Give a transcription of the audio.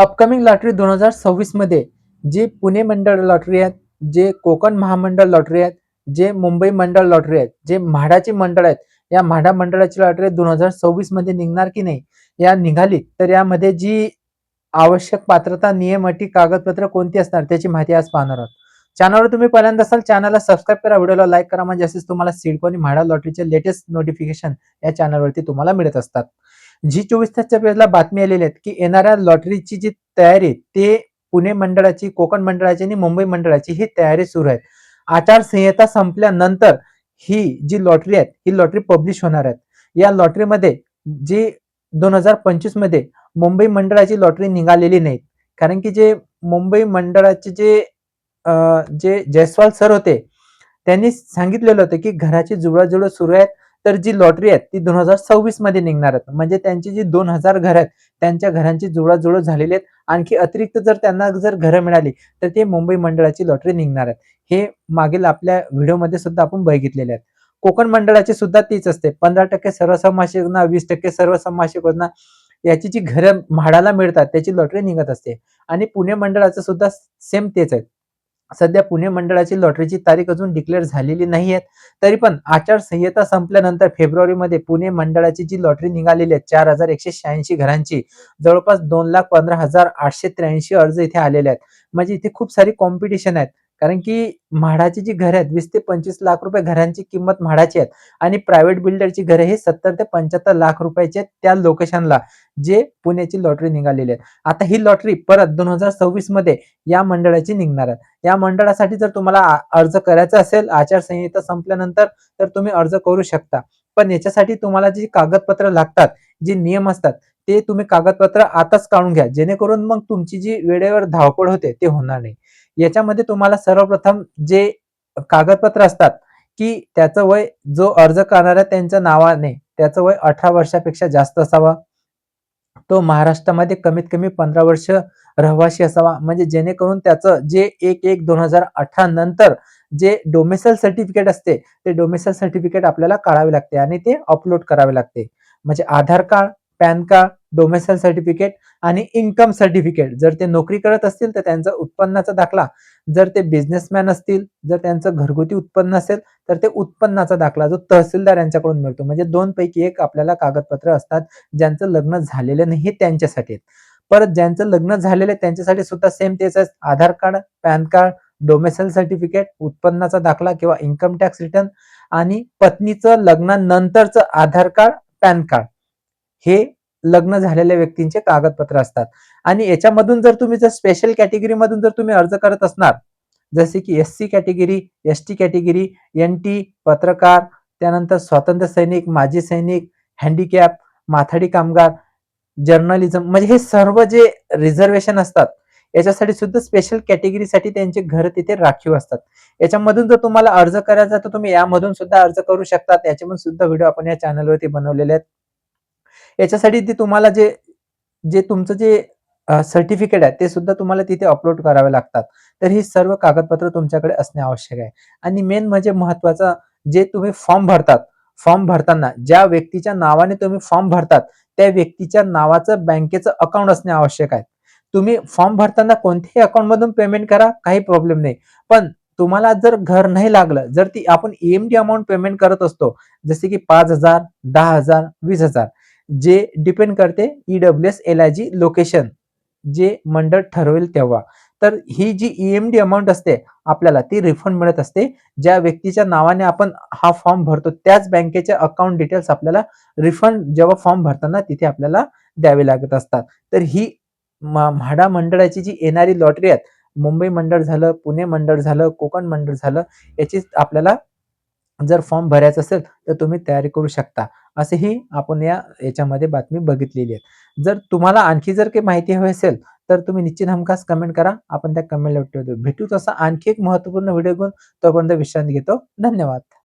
Upcoming lottery 2026 मध्ये जे पुणे मंडळ लॉटरी आहेत, जे कोकण महामंडळ लॉटरी आहेत, जे मुंबई मंडळ लॉटरी आहेत, जे म्हाडाची मंडळ आहेत, या म्हाडा मंडळाची लॉटरी 2026 मध्ये निघणार की नाही, या निघाली तर यामध्ये जी आवश्यक पात्रता, नियम, अटी, कागदपत्र कोणती असणार त्याची माहिती आज पाहणार आहोत. चॅनलवर तुम्ही पहिल्यांदा असाल, चॅनलला सबस्क्राईब करा, व्हिडिओला लाईक करा, म्हणजे असेच तुम्हाला सिडको आणि म्हाडा लॉटरीचे लेटेस्ट नोटिफिकेशन या चॅनलवरती तुम्हाला मिळत असतात. जी 24 तासच्या पेजला बातमी आलेली आहेत की येणाऱ्या लॉटरीची जी तयारी ते पुणे मंडळाची, कोकण मंडळाची आणि मुंबई मंडळाची ही तयारी सुरू आहे. आचारसंहिता संपल्यानंतर ही जी लॉटरी आहे ही लॉटरी पब्लिश होणार आहे. या लॉटरीमध्ये जी 2025 मध्ये मुंबई मंडळाची लॉटरी निघालेली नाही, कारण की जे मुंबई मंडळाचे जे जयस्वाल सर होते त्यांनी सांगितलेलं होतं की घराची जुळवाजुळव सुरू आहेत, तर जी लॉटरी आहे ती 2026 मध्ये निघणार आहेत. म्हणजे त्यांची जी 2000 घर आहेत त्यांच्या घरांची जुळवाजुळव झालेली आहेत. आणखी अतिरिक्त जर त्यांना जर घरं मिळाली तर ते मुंबई मंडळाची लॉटरी निघणार आहेत. हे मागील आपल्या व्हिडिओमध्ये सुद्धा आपण बघितलेले आहेत. कोकण मंडळाची सुद्धा तीच असते. 15% सर्वसमावेशक योजना, 20% सर्वसमावेशक योजना, याची जी घरं म्हाडाला मिळतात त्याची लॉटरी निघत असते. आणि पुणे मंडळाचं सुद्धा सेम तेच आहे. सध्या पुणे मंडळाची लॉटरीची तारीख अजून डिक्लेअर झालेली नाही आहे. तरी पण आचारसंहिता संपल्यानंतर फेब्रुवारीमध्ये पुणे मंडळाची जी लॉटरी निघालेली आहे 4186 घरांची, जवळपास 2,15,883 अर्ज इथे आलेले आहेत. म्हणजे इथे खूप सारी कॉम्पिटिशन आहेत. कारण की म्हाडाची जी घरं आहेत 20 ते 25 लाख रुपये घरांची किंमत म्हाडाची आहेत आणि प्रायव्हेट बिल्डरची घरे ही 70 ते 75 लाख रुपयाची आहेत त्या लोकेशनला, जे पुण्याची लॉटरी निघालेली आहे. आता ही लॉटरी परत 2026 मध्ये या मंडळाची निघणार आहे. या मंडळासाठी जर तुम्हाला अर्ज करायचा असेल आचारसंहिता संपल्यानंतर, तर तुम्ही अर्ज करू शकता. पण याच्यासाठी तुम्हाला जी कागदपत्र लागतात, जे नियम असतात, ते तुम्ही कागदपत्र आताच काढून घ्या, जेणेकरून मग तुमची जी वेळेवर धावपळ होते ते होणार नाही. याच्यामध्ये तुम्हाला सर्वप्रथम जे कागदपत्र असतात, की त्याचं वय, जो अर्ज करणाऱ्या त्यांच्या नावाने त्याचं वय 18 वर्षापेक्षा जास्त असावा. तो महाराष्ट्रामध्ये कमीत कमी 15 वर्ष रहिवासी असावा, म्हणजे जेणेकरून त्याचं जे 1/1/2018 नंतर जे डोमिसाइल सर्टिफिकेट असते, ते डोमिसाइल सर्टिफिकेट आपल्याला काढावे लागते आणि ते अपलोड करावे लागते. म्हणजे Aadhaar card, PAN card, domicile certificate आणि इन्कम सर्टिफिकेट. जर ते नोकरी करत असतील तर त्यांचा उत्पन्नाचा दाखला, जर ते बिझनेसमॅन असतील, जर त्यांचं घरगुती उत्पन्न असेल तर ते उत्पन्नाचा दाखला जो तहसीलदार यांच्याकडून मिळतो. म्हणजे 2 पैकी 1 आपल्याला कागदपत्र असतात, ज्यांचं लग्न झालेलं नाही त्यांच्यासाठी. परत ज्यांचं लग्न झालेलं आहे त्यांच्यासाठी सुद्धा सेम तेच आहे. Aadhaar card, PAN card, domicile certificate, उत्पन्नाचा दाखला किंवा इन्कम टॅक्स रिटर्न आणि पत्नीचं लग्नानंतरचं आधार कार्ड, पॅन कार्ड, हे लग्न झालेल्या व्यक्तींचे कागदपत्र असतात. आणि याच्यामधून जर तुम्ही स्पेशल कॅटेगरीमधून जर तुम्ही अर्ज करत असणार, जसे की SC category, ST category, NT, पत्रकार, त्यानंतर स्वातंत्र्य सैनिक, माजी सैनिक, हँडिकॅप, माथाडी कामगार, जर्नलिझम, म्हणजे हे सर्व जे रिझर्वेशन असतात याच्यासाठी सुद्धा स्पेशल कॅटेगरीसाठी त्यांचे घर तिथे राखीव असतात. याच्यामधून जर तुम्हाला अर्ज करायचा तर तुम्ही यामधून सुद्धा अर्ज करू शकता. त्याचे पण सुद्धा व्हिडिओ आपण या चॅनलवरती बनवलेले आहेत. याच्यासाठी ते तुम्हाला जे जे तुमचं जे सर्टिफिकेट आहे ते सुद्धा तुम्हाला तिथे अपलोड करावे लागतात. तर ही सर्व कागदपत्र तुमच्याकडे असणे आवश्यक आहे. आणि मेन म्हणजे महत्वाचं, जे तुम्ही फॉर्म भरतात, फॉर्म भरताना ज्या व्यक्तीच्या नावाने तुम्ही फॉर्म भरतात त्या व्यक्तीच्या नावाचं बँकेचं अकाउंट असणे आवश्यक आहे. तुम्ही फॉर्म भरताना कोणत्याही अकाउंट मधून पेमेंट करा, काही प्रॉब्लेम नाही. पण तुम्हाला जर घर नाही लागलं, जर ती आपण ईएमडी अमाउंट पेमेंट करत असतो, जसे की 5,000, 10,000, 20,000, जे डिपेंड करते ईडब्ल्यूएस एलआयजी लोकेशन, जे मंडळ ठरवेल तेव्हा. तर ही जी ईएमडी अमाउंट असते आपल्याला ती रिफंड मिळत असते. ज्या व्यक्तीच्या नावाने आपण हा फॉर्म भरतो त्याच बँकेचे अकाउंट डिटेल्स आपल्याला रिफंड जेव्हा फॉर्म भरताना तिथे आपल्याला द्यावे लागत असतात. तर ही म्हाडा मंडळाची जी येणारी लॉटरी आहे, मुंबई मंडळ झालं, पुणे मंडळ झालं, कोकण मंडळ झालं, याची आपल्याला जर फॉर्म भरायचा असेल तर तुम्ही तयारी करू शकता. असेही आपण याच्यामध्ये बातमी बघितलेली आहे. जर तुम्हाला आणखी जर काही माहिती हवी असेल तर तुम्ही निश्चित हमखास कमेंट करा. आपण त्या कमेंटला उत्तर देऊ. भेटू तसा आणखी एक महत्त्वपूर्ण व्हिडिओ घेऊन. तोपर्यंत विश्रांती घेतो. धन्यवाद.